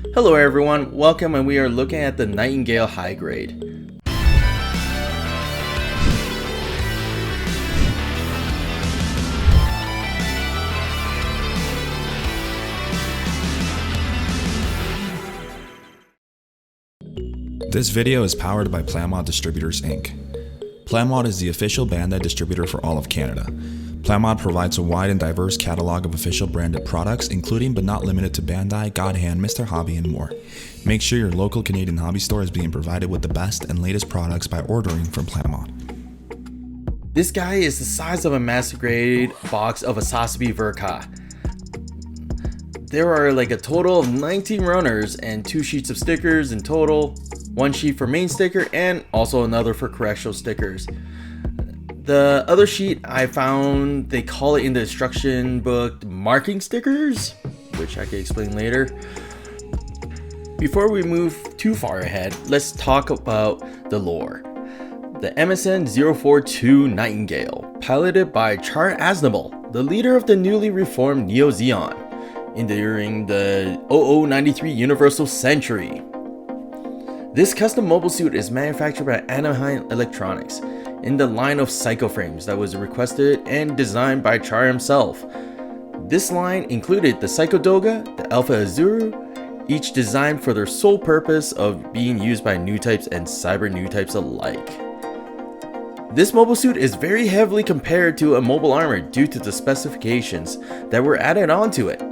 Hello everyone, welcome, and we are looking at the Nightingale High-Grade. This video is powered by Plamod Distributors Inc. Plamod is the official Bandai distributor for all of Canada. Plamod provides a wide and diverse catalog of official branded products, including but not limited to Bandai, God Hand, Mr. Hobby, and more. Make sure your local Canadian hobby store is being provided with the best and latest products by ordering from Plamod. This guy is the size of a master grade box of a Sasabi Verka. There are like a total of 19 runners and 2 sheets of stickers in total. 1 sheet for main sticker and also another for correctional stickers. The other sheet I found, they call it in the instruction book marking stickers, which I can explain later. Before we move too far ahead, let's talk about the lore. The MSN-04II Nightingale, piloted by Char Aznable, the leader of the newly reformed Neo Zeon, during the 0093 Universal Century. This custom mobile suit is manufactured by Anaheim Electronics in the line of Psycho frames that was requested and designed by Char himself. This line included the Psycho Doga, the Alpha Azuru, each designed for their sole purpose of being used by new types and cyber new types alike. This mobile suit is very heavily compared to a mobile armor due to the specifications that were added onto it.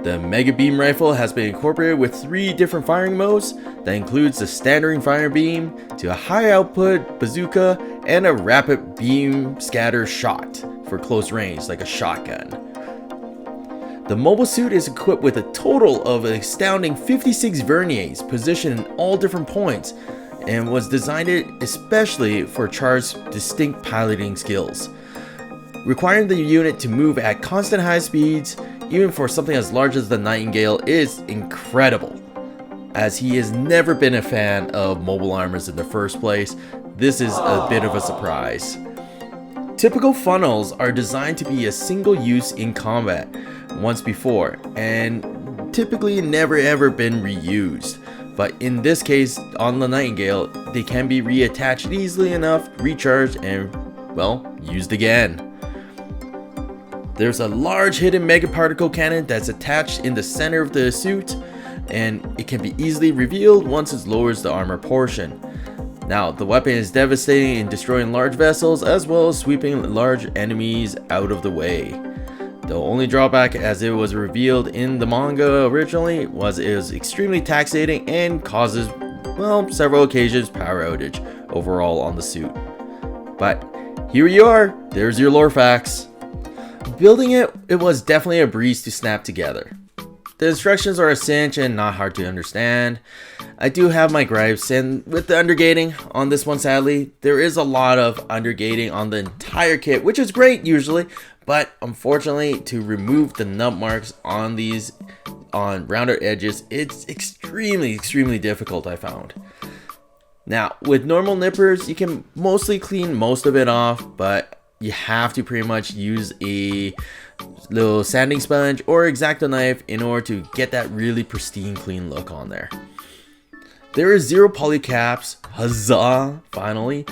The Mega Beam Rifle has been incorporated with 3 different firing modes that includes the standard fire beam to a high output bazooka and a rapid beam scatter shot for close range like a shotgun. The mobile suit is equipped with a total of an astounding 56 verniers positioned in all different points and was designed especially for Char's distinct piloting skills, requiring the unit to move at constant high speeds. Even for something as large as the Nightingale is incredible, as he has never been a fan of mobile armors in the first place. This is a bit of a surprise. Typical funnels are designed to be a single use in combat once before and typically never ever been reused. But in this case on the Nightingale, they can be reattached easily enough, recharged, and well, used again. There's a large hidden mega particle cannon that's attached in the center of the suit, and it can be easily revealed once it lowers the armor portion. Now, the weapon is devastating in destroying large vessels as well as sweeping large enemies out of the way. The only drawback, as it was revealed in the manga originally, was it was extremely taxating and causes, well, several occasions power outage overall on the suit. But here you are, there's your lore facts. Building it was definitely a breeze to snap together. The instructions are a cinch and not hard to understand. I do have my gripes, and with the undergating on this one, sadly, there is a lot of undergating on the entire kit, which is great usually, but unfortunately to remove the nub marks on these on rounded edges, it's extremely difficult, I found. Now, with normal nippers, you can mostly clean most of it off, but you have to pretty much use a little sanding sponge or X-Acto knife in order to get that really pristine clean look on there. There is 0 polycaps, huzzah, finally.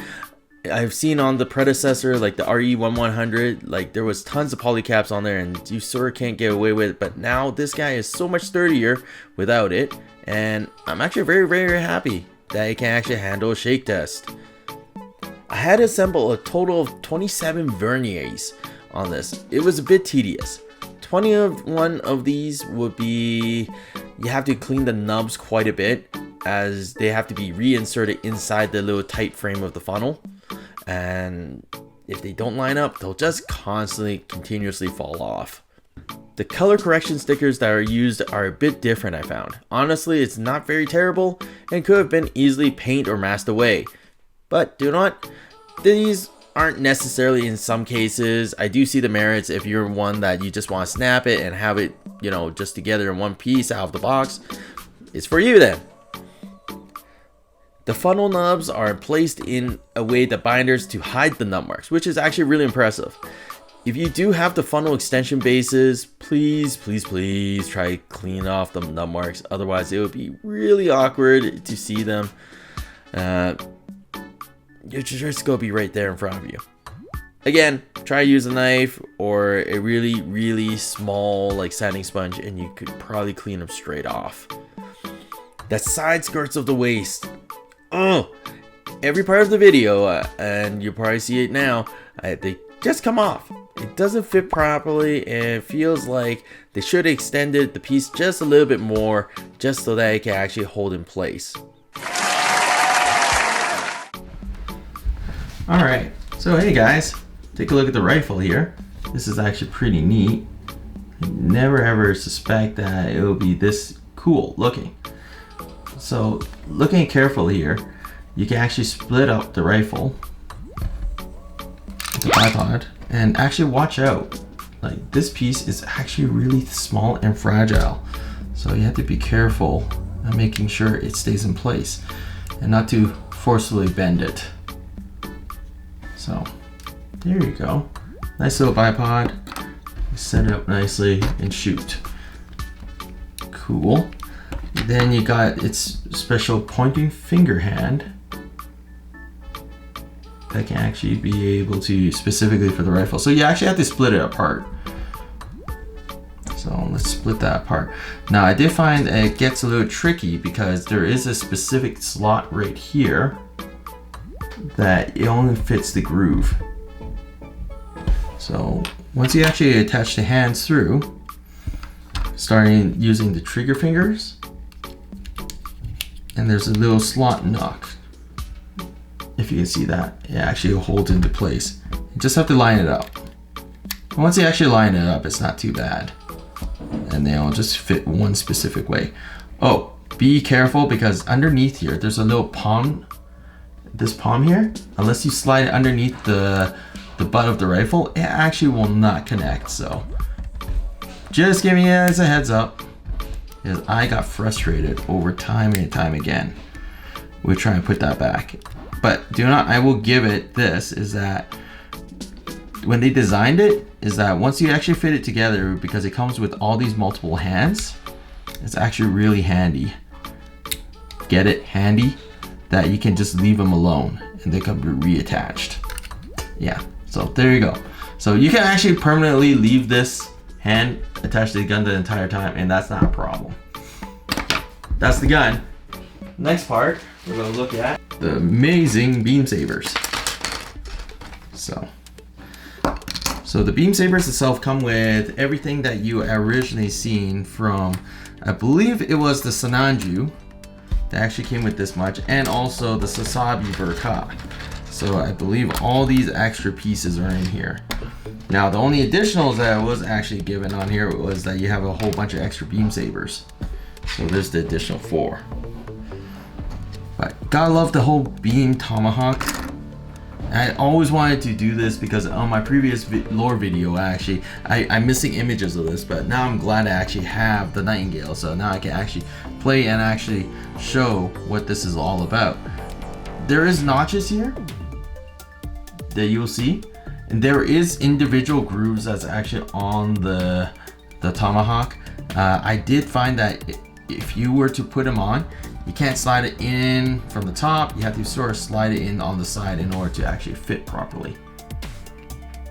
I've seen on the predecessor like the RE1100, like there was tons of polycaps on there and you sort of can't get away with it, but now this guy is so much sturdier without it, and I'm actually very happy that it can actually handle a shake test. I had to assemble a total of 27 verniers on this. It was a bit tedious. 21 of these would be, you have to clean the nubs quite a bit as they have to be reinserted inside the little tight frame of the funnel. And if they don't line up, they'll just continuously fall off. The color correction stickers that are used are a bit different, I found. Honestly, it's not very terrible and could have been easily painted or masked away. But these aren't necessarily in some cases. I do see the merits if you're one that you just want to snap it and have it, just together in one piece out of the box. It's for you then. The funnel nubs are placed in a way that binders to hide the nub marks, which is actually really impressive. If you do have the funnel extension bases, please try clean off the nut marks. Otherwise, it would be really awkward to see them. Your just gonna be right there in front of you. Again, try to use a knife or a really small like sanding sponge, and you could probably clean them straight off. The side skirts of the waist. Oh, every part of the video, and you'll probably see it now. They just come off. It doesn't fit properly, and it feels like they should have extended the piece just a little bit more, just so that it can actually hold in place. Alright, so hey guys, take a look at the rifle here. This is actually pretty neat. I never ever suspect that it will be this cool looking. So looking carefully here, you can actually split up the rifle, the bipod, and actually watch out. Like, this piece is actually really small and fragile. So you have to be careful of making sure it stays in place and not to forcefully bend it. So there you go. Nice little bipod. Set it up nicely and shoot. Cool. Then you got its special pointing finger hand that can actually be able to specifically for the rifle. So you actually have to split it apart. So let's split that apart. Now I did find that it gets a little tricky because there is a specific slot right here that it only fits the groove. So once you actually attach the hands through, starting using the trigger fingers, and there's a little slot knock. If you can see that, it actually holds into place. You just have to line it up. And once you actually line it up, it's not too bad. And they'll just fit one specific way. Oh, be careful because underneath here, there's a little palm. This palm here, unless you slide it underneath the butt of the rifle, it actually will not connect. So just giving you as a heads up, because I got frustrated over time and time again with trying to put that back. But I will give it this, is that when they designed it, is that once you actually fit it together, because it comes with all these multiple hands, it's actually really handy. Get it? Handy? That you can just leave them alone and they can be reattached. Yeah, so there you go. So you can actually permanently leave this hand attached to the gun the entire time, and that's not a problem. That's the gun. Next part, we're gonna look at the amazing beam sabers. So the beam sabers itself come with everything that you originally seen from, I believe it was the Sananju that actually came with this much, and also the Sasabi Burka. So I believe all these extra pieces are in here. Now the only additionals that was actually given on here was that you have a whole bunch of extra beam sabers. So there's the additional 4. But gotta love the whole beam tomahawk. I always wanted to do this because on my previous lore video, actually, I'm missing images of this, but now I'm glad I actually have the Nightingale, so now I can actually play and actually show what this is all about. There is notches here that you'll see, and there is individual grooves that's actually on the tomahawk. I did find that if you were to put them on, you can't slide it in from the top. You have to sort of slide it in on the side in order to actually fit properly,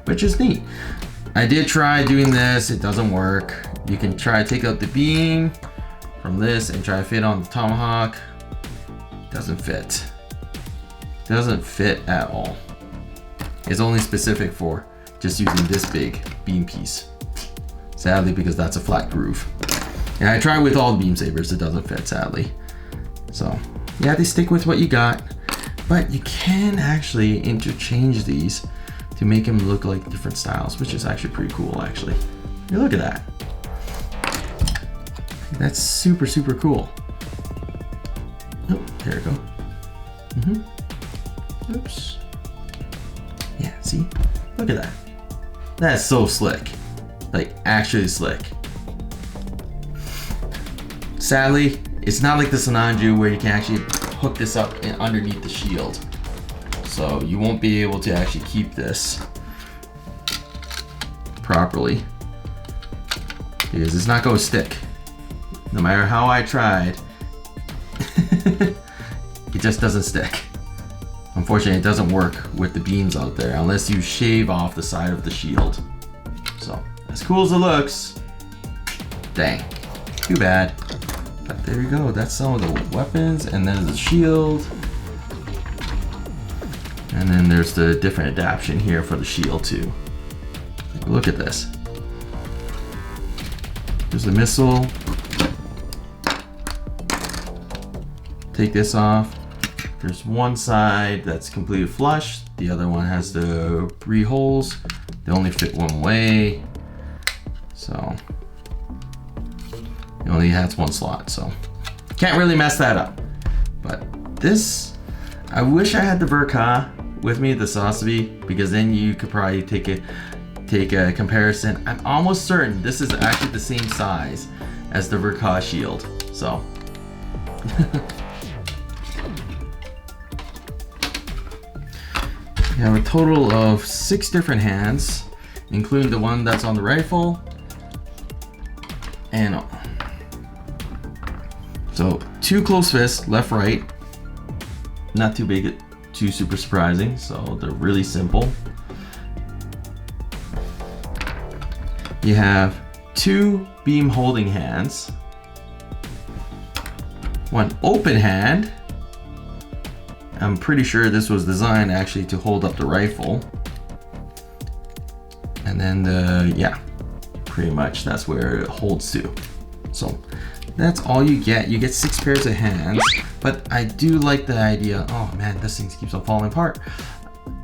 which is neat. I did try doing this. It doesn't work. You can try to take out the beam from this and try to fit on the tomahawk. Doesn't fit. Doesn't fit at all. It's only specific for just using this big beam piece. Sadly, because that's a flat groove. And I tried with all the beam sabers. It doesn't fit, sadly. So you have to stick with what you got, but you can actually interchange these to make them look like different styles, which is actually pretty cool, actually. Hey, look at that. That's super cool. Oh, there we go. Oops. Yeah, see? Look at that. That's so slick. Like, actually slick. Sadly, it's not like the Sananju where you can actually hook this up underneath the shield. So you won't be able to actually keep this properly, because it's not going to stick. No matter how I tried, it just doesn't stick. Unfortunately, it doesn't work with the beams out there unless you shave off the side of the shield. So, as cool as it looks, dang, too bad. But there you go, that's some of the weapons, and then the shield. And then there's the different adaptation here for the shield too. Look at this. There's the missile. Take this off. There's one side that's completely flush. The other one has the 3 holes. They only fit one way. So it only has one slot, so can't really mess that up. But this, I wish I had the Verka with me, the Sasabi, because then you could probably take a comparison. I'm almost certain this is actually the same size as the Verka shield. So you have a total of 6 different hands, including the one that's on the rifle. And so 2 close fists, left, right. Not too big, too super surprising. So they're really simple. You have 2 beam holding hands, 1 open hand. I'm pretty sure this was designed actually to hold up the rifle. And then yeah, pretty much that's where it holds to. So that's all you get. You get 6 pairs of hands, but I do like the idea. Oh man, this thing keeps on falling apart.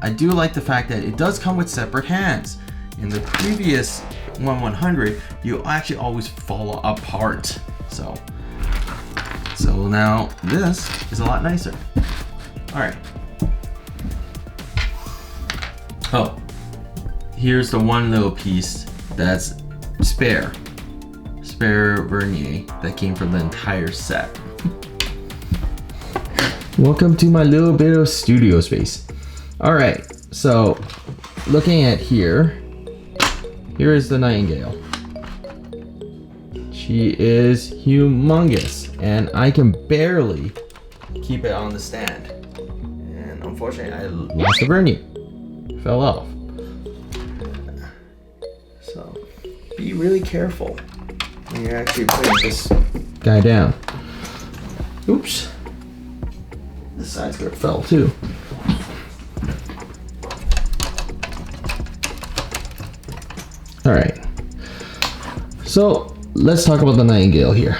I do like the fact that it does come with separate hands. In the previous 100, you actually always fall apart. So now this is a lot nicer. All right. Oh, here's the one little piece that's spare vernier that came from the entire set. Welcome to my little bit of studio space. All right, so looking at here is the Nightingale. She is humongous, and I can barely keep it on the stand. And unfortunately, I lost the vernier. Fell off. So be really careful when you're actually putting this guy down. Oops. The side skirt fell too. Alright. So let's talk about the Nightingale here.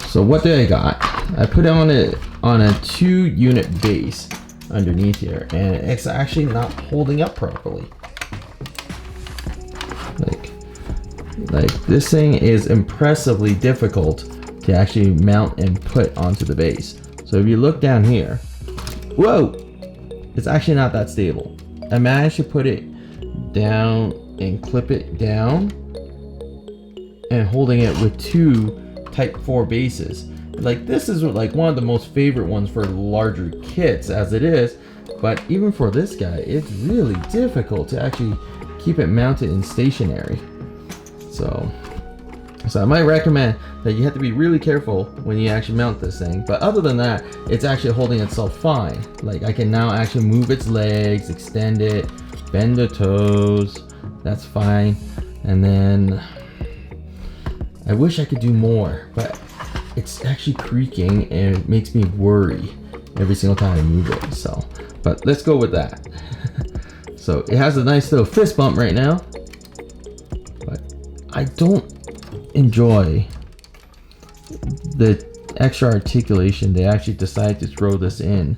So what did I got? I put it on a 2-unit base underneath here, and it's actually not holding up properly. Like this thing is impressively difficult to actually mount and put onto the base. So if you look down here, whoa, it's actually not that stable. I managed to put it down and clip it down and holding it with 2 Type 4 bases. Like this is like one of the most favorite ones for larger kits as it is, but even for this guy, it's really difficult to actually keep it mounted in stationary. So I might recommend that you have to be really careful when you actually mount this thing. But other than that, it's actually holding itself fine. Like I can now actually move its legs, extend it, bend the toes. That's fine. And then I wish I could do more, but it's actually creaking and it makes me worry every single time I move it. So, but let's go with that. So it has a nice little fist bump right now, but I don't enjoy the extra articulation they actually decided to throw this in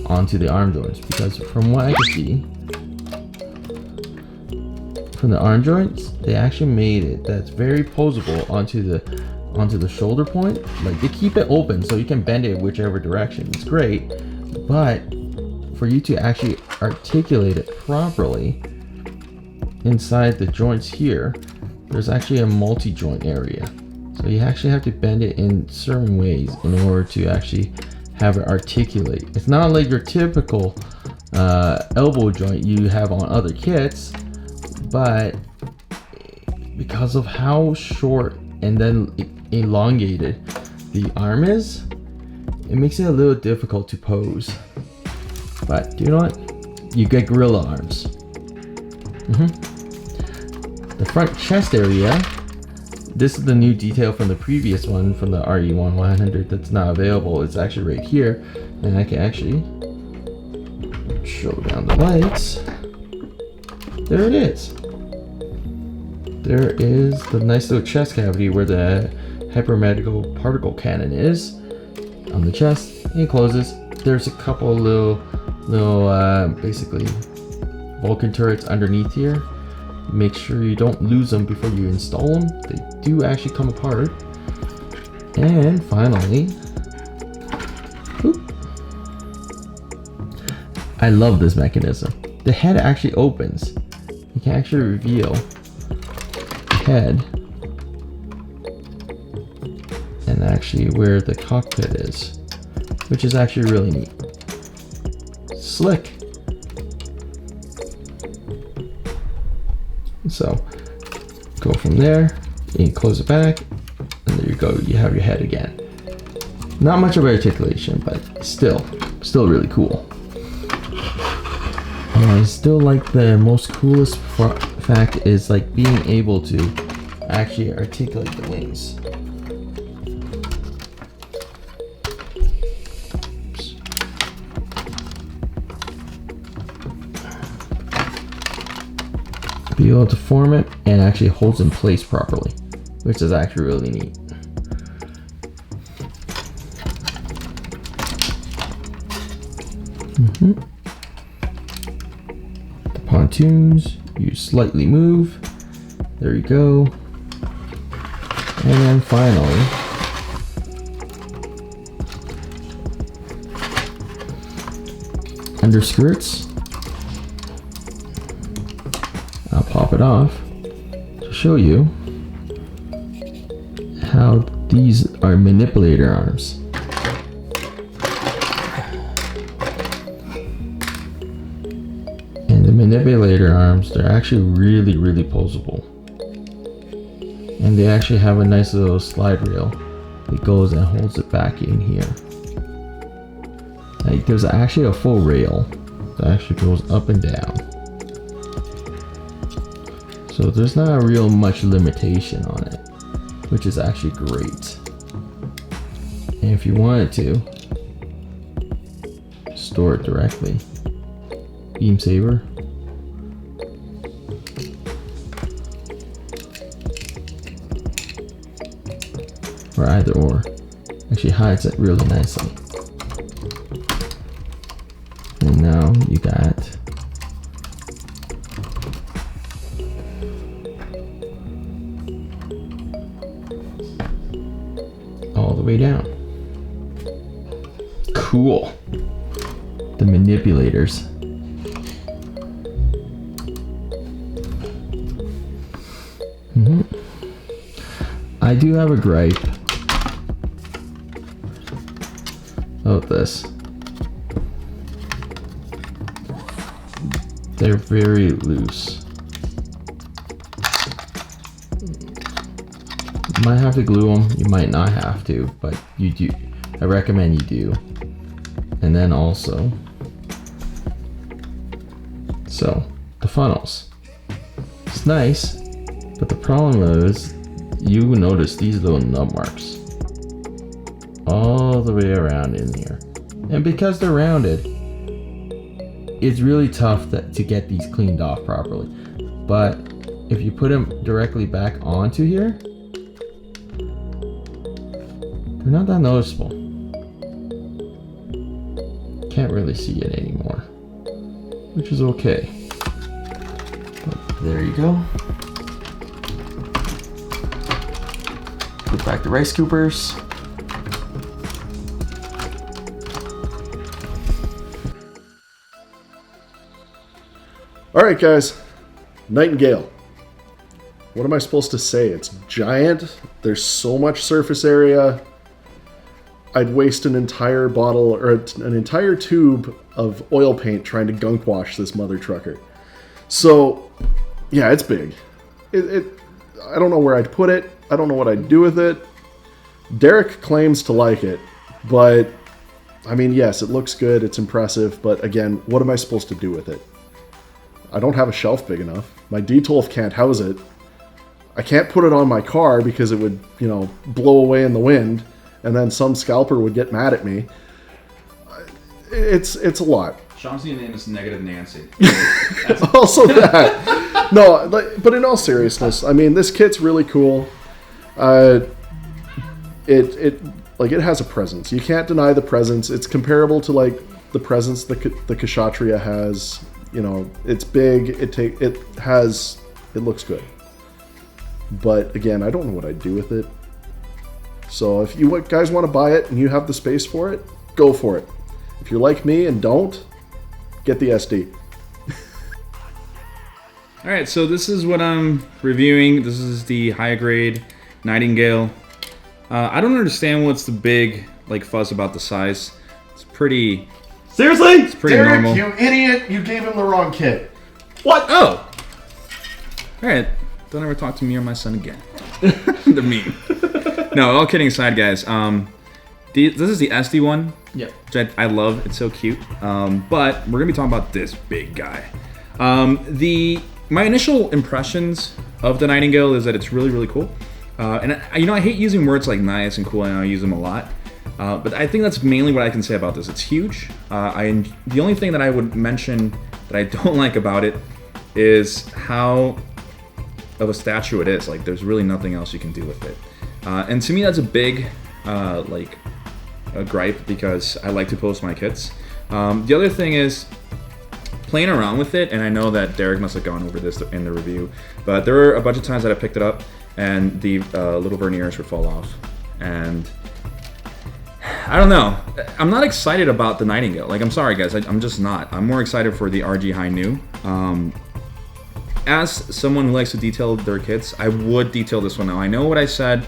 onto the arm joints, because from what I can see from the arm joints, they actually made it that's very posable onto the shoulder point. Like they keep it open so you can bend it whichever direction. It's great, but for you to actually articulate it properly inside the joints here, there's actually a multi-joint area. So you actually have to bend it in certain ways in order to actually have it articulate. It's not like your typical elbow joint you have on other kits, but because of how short and then elongated the arm is, it makes it a little difficult to pose. But you know what? You get gorilla arms. The front chest area, this is the new detail from the previous one, from the RE1100 that's not available. It's actually right here, and I can actually show down the lights. There it is. There is the nice little chest cavity where the hypermedical particle cannon is on the chest. It closes. There's a couple little basically Vulcan turrets underneath here. Make sure you don't lose them before you install them. They do actually come apart. And finally, I love this mechanism. The head actually opens. You can actually reveal the head and actually where the cockpit is, which is actually really neat. Slick. So go from there, you close it back, and there you go, you have your head again. Not much of articulation, but still really cool. And I still like the most coolest fact is like being able to actually articulate the wings. Be able to form it and actually holds in place properly, which is actually really neat. The pontoons, you slightly move. There you go. And then finally, underskirts. I'll pop it off to show you how these are manipulator arms. And the manipulator arms, they're actually really posable. And they actually have a nice little slide rail that goes and holds it back in here. Like there's actually a full rail that actually goes up and down. So there's not real much limitation on it, which is actually great. And if you wanted to, store it directly. Beam saber. Or either or. Actually hides it really nicely. And now you got all the way down. Cool. The manipulators. I do have a gripe about this. They're very loose. You might have to glue them, you might not have to, but you do. I recommend you do. And then also, so the funnels. It's nice, but the problem is you notice these little nub marks all the way around in here. And because they're rounded, it's really tough to get these cleaned off properly. But if you put them directly back onto here, they're not that noticeable. Can't really see it anymore, which is okay. But there you go. Put back the rice scoopers. All right, guys. Nightingale. What am I supposed to say? It's giant. There's so much surface area. I'd waste an entire bottle or an entire tube of oil paint trying to gunk wash this mother trucker. So, yeah, it's big. I don't know where I'd put it. I don't know what I'd do with it. Derek claims to like it, but I mean, yes, it looks good. It's impressive. But again, what am I supposed to do with it? I don't have a shelf big enough. My D12 can't house it. I can't put it on my car because it would, you know, blow away in the wind, and then some scalper would get mad at me. It's a lot. Sean's new name is Negative Nancy. Also that. No, but in all seriousness, I mean, this kit's really cool. It has a presence. You can't deny the presence. It's comparable to like the presence the Kshatriya has. You know, it's big. It looks good. But again, I don't know what I'd do with it. So if you guys want to buy it and you have the space for it, go for it. If you're like me and don't, get the SD. All right, so this is what I'm reviewing. This is the High-Grade Nightingale. I don't understand what's the big fuss about the size. It's pretty. Seriously? It's pretty Derek, normal. you idiot! You gave him the wrong kit. What? Oh. All right. Don't ever talk to me or my son again. The meme. No, all kidding aside, guys. This is the SD one. Yep. Which I love. It's so cute. But we're gonna be talking about this big guy. My initial impressions of the Nightingale is that it's really, really cool. And I hate using words like nice and cool. I know I use them a lot. But I think that's mainly what I can say about this. It's huge. The only thing that I would mention that I don't like about it is how of a statue it is. Like, there's really nothing else you can do with it. And to me, that's a big a gripe because I like to post my kits. The other thing is playing around with it, and I know that Derek must have gone over this in the review, but there were a bunch of times that I picked it up and the little verniers would fall off. And I don't know. I'm not excited about the Nightingale. Like, I'm sorry, guys. I'm just not. I'm more excited for the RG High New. As someone who likes to detail their kits, I would detail this one now. I know what I said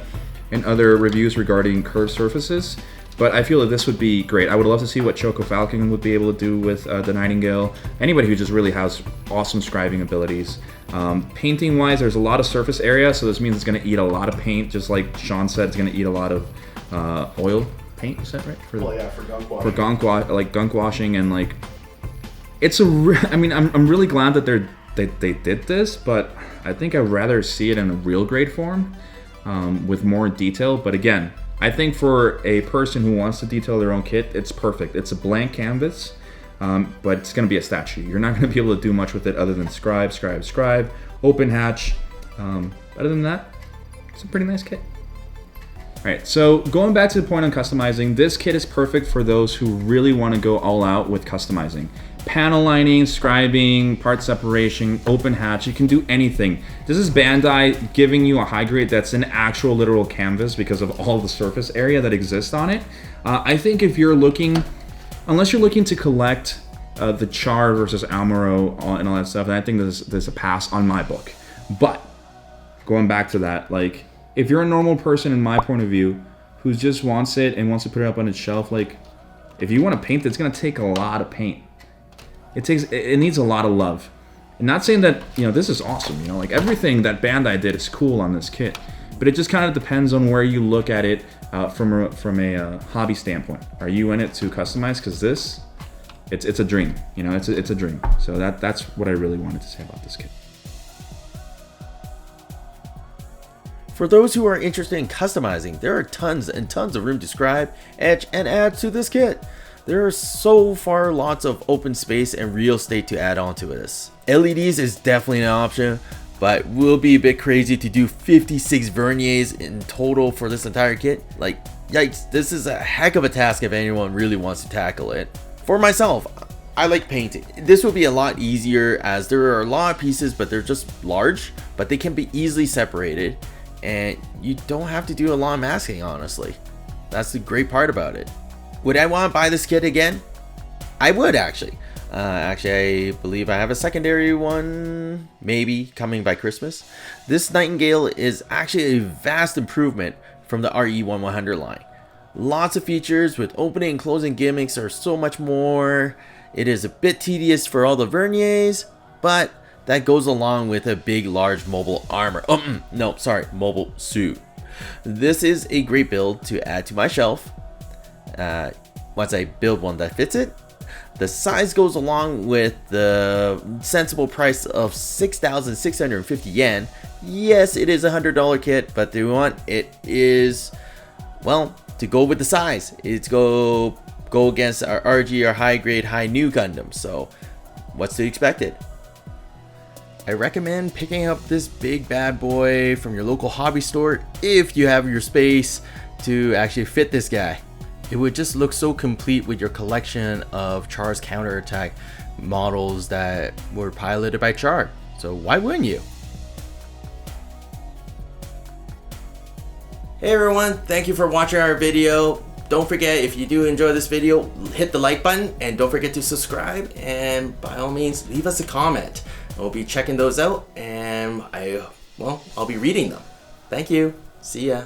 in other reviews regarding curved surfaces, but I feel that this would be great. I would love to see what Choco Falcon would be able to do with the Nightingale. Anybody who just really has awesome scribing abilities. Painting-wise, there's a lot of surface area, so this means it's going to eat a lot of paint. Just like Sean said, it's going to eat a lot of oil paint. Is that right? For gunk washing. For gunk washing, and like, it's I mean, I'm really glad that they did this, but I think I'd rather see it in a real grade form with more detail. But again, I think for a person who wants to detail their own kit, it's perfect. It's a blank canvas, but it's going to be a statue. You're not going to be able to do much with it other than scribe, open hatch. Other than that, it's a pretty nice kit. Alright, so going back to the point on customizing, this kit is perfect for those who really want to go all out with customizing. Panel lining, scribing, part separation, open hatch, you can do anything. This is Bandai giving you a high grade that's an actual literal canvas because of all the surface area that exists on it. I think if you're looking, unless you're looking to collect the Char versus Amuro and all that stuff, then I think there's a pass on my book. But going back to that, like, if you're a normal person, in my point of view, who just wants it and wants to put it up on its shelf, like, if you want to paint it, it's going to take a lot of paint. It needs a lot of love. And not saying that, this is awesome, like, everything that Bandai did is cool on this kit. But it just kind of depends on where you look at it from a hobby standpoint. Are you in it to customize? Because this, it's a dream, it's a dream. So that's what I really wanted to say about this kit. For those who are interested in customizing, there are tons and tons of room to scribe, etch, and add to this kit. There are so far lots of open space and real estate to add on to this. LEDs is definitely an option, but will be a bit crazy to do 56 verniers in total for this entire kit. Like, yikes, this is a heck of a task if anyone really wants to tackle it. For myself, I like painting. This will be a lot easier as there are a lot of pieces, but they're just large, but they can be easily separated, and you don't have to do a lot of masking, honestly. That's the great part about it. Would I want to buy this kit again? I would, actually. I believe I have a secondary one, maybe, coming by Christmas. This Nightingale is actually a vast improvement from the RE1100 line. Lots of features with opening and closing gimmicks are so much more. It is a bit tedious for all the verniers, but that goes along with a big large mobile armor. Mobile suit. This is a great build to add to my shelf once I build one that fits it. The size goes along with the sensible price of 6,650 yen. Yes, it is a $100 kit, but the one it is, well, to go with the size. It's go against our RG or high grade, high new Gundam. So what's to be expected? I recommend picking up this big bad boy from your local hobby store if you have your space to actually fit this guy. It would just look so complete with your collection of Char's counterattack models that were piloted by Char. So why wouldn't you? Hey everyone, thank you for watching our video. Don't forget, if you do enjoy this video, hit the like button and don't forget to subscribe, and by all means leave us a comment. We'll be checking those out and I'll be reading them. Thank you. See ya.